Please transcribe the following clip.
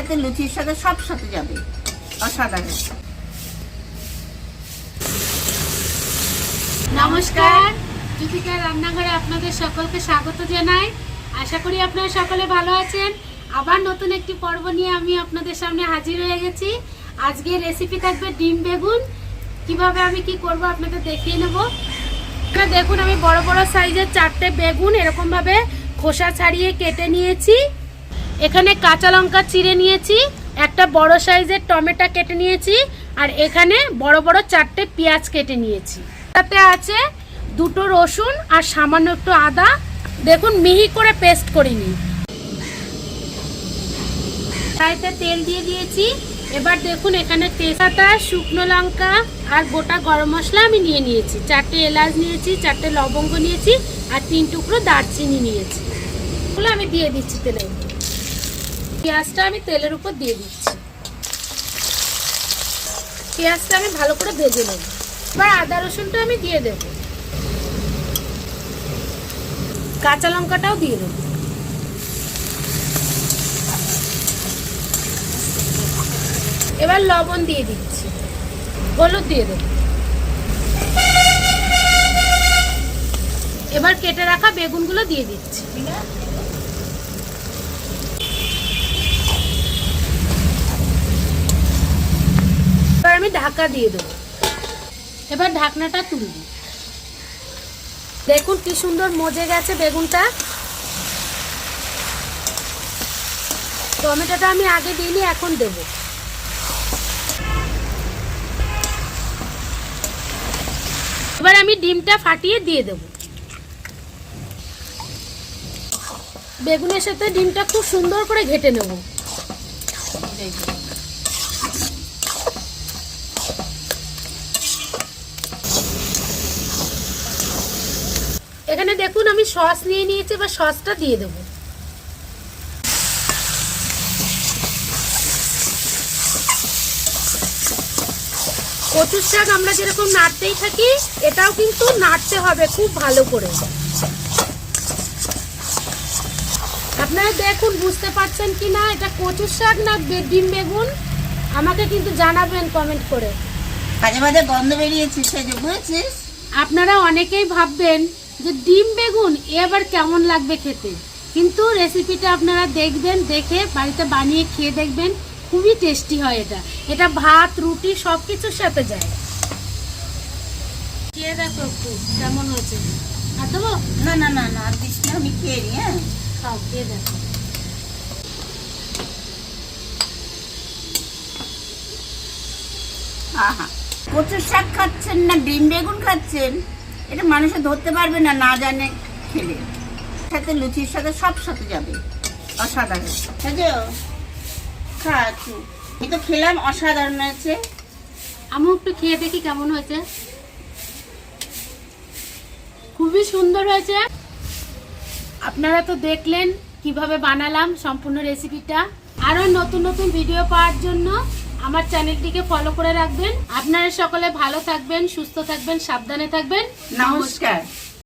সাথে লুচির সাথে সব সাথে যাবে, অসাধারণ। নমস্কার, জ্যোতিকা রান্নাঘরে আপনাদের সকলকে স্বাগত জানাই। আশা করি আপনারা সকলে ভালো আছেন। আবার নতুন একটি পর্ব নিয়ে আমি আপনাদের সামনে হাজির হয়ে গেছি। আজকে রেসিপি থাকবে ডিম বেগুন। কিভাবে আমি কি করব আপনাদের দেখিয়ে নেব। দেখুন, আমি বড় বড় সাইজের 4টে বেগুন এরকমভাবে খোসা ছাড়িয়ে কেটে নিয়েছি। এখানে কাঁচা লঙ্কা চিড়ে নিয়েছি, একটা বড় সাইজের টমেটো কেটে নিয়েছি, আর এখানে বড় বড় 4টে পেঁয়াজ কেটে নিয়েছি। তাতে আছে 2টো রসুন আর সামান্য একটু আদা। দেখুন, মিহি করে পেস্ট করিনি। কড়াইতে তেল দিয়ে দিয়েছি। এবার দেখুন, এখানে তেজপাতা, শুকনো লঙ্কা আর গোটা গরম মশলা আমি নিয়ে নিয়েছি। 4টে এলাচ নিয়েছি, 4টে লবঙ্গ নিয়েছি, আর 3 টুকরো দারচিনি নিয়েছি। এগুলো আমি দিয়ে দিচ্ছি তেলের উপর। পেঁয়াজটা আমি তেলের উপর দিয়ে দিচ্ছি। পেঁয়াজটা আমি ভালো করে ভেজে নেব। এবার আদা রসুনটা আমি দিয়ে দেব, কাঁচা লঙ্কাটাও দিয়ে দেব। এবার লবণ দিয়ে দিচ্ছি, হলুদ দিয়ে দেব। এবার কেটে রাখা বেগুনগুলো দিয়ে দিচ্ছি। এবার আমি ঢাকা দিয়ে দেবো। এবার ঢাকনাটা তুলব। দেখুন কি সুন্দর মজে গেছে বেগুনটা। টমেটোটা আমি আগে দিইনি, এখন দেব। এবার আমি ডিমটা ফাটিয়ে দিয়ে দেব। বেগুনের সাথে ডিমটা খুব সুন্দর করে ঘেটে নেব। এখানে দেখুন আমি সস নিয়ে নিয়েছি, এবার সসটা দিয়ে দেব। কচুর শাক আমরা যেরকম নাড়তেই থাকি, এটাও কিন্তু নাড়তে হবে খুব ভালো করে। আপনারা দেখুন বুঝতে পারছেন কি না, এটা কচুর শাক না ডিম বেগুন, আমাকে কিন্তু জানাবেন কমেন্ট করে। মাঝে মাঝে গন্ধ বেরিয়েছে, সেটা বুঝেছিস? আপনারা অনেকেই ভাববেন যে ডিম বেগুন এবার কেমন লাগবে খেতে, কিন্তু রেসিপিটা আপনারা দেখবেন, দেখে বাড়িতে বানিয়ে খেয়ে দেখবেন, খুবই টেস্টি হয়। এটা ভাত, রুটি সব কিছুর সাথে যায়। খেয়ে দেখো একটু কেমন হয়েছে। আর দেবো? না না না না, আর দিস না, আমি খেয়ে নি। হ্যাঁ, খাও, খেয়ে দেখো। আহা, কচুর শাক খাচ্ছেন না ডিম বেগুন খাচ্ছেন, এটা মানুষে ধরতে পারবে না, না জানে খেলে। সাথে লুচির সাথে সব সাথে যাবে, অসাধারণ। খা একটু। আমি তো খেলাম, অসাধারণ হয়েছে। আমি একটু খেয়ে দেখি কেমন হয়েছে। খুবই সুন্দর হয়েছে। আপনারা তো দেখলেন কিভাবে বানালাম সম্পূর্ণ রেসিপিটা। আরো নতুন নতুন ভিডিও পাওয়ার জন্য আমার চ্যানেলটিকে ফলো করে রাখবেন। আপনারা সকলে ভালো থাকবেন, সুস্থ থাকবেন, সাবধানে থাকবেন। নমস্কার।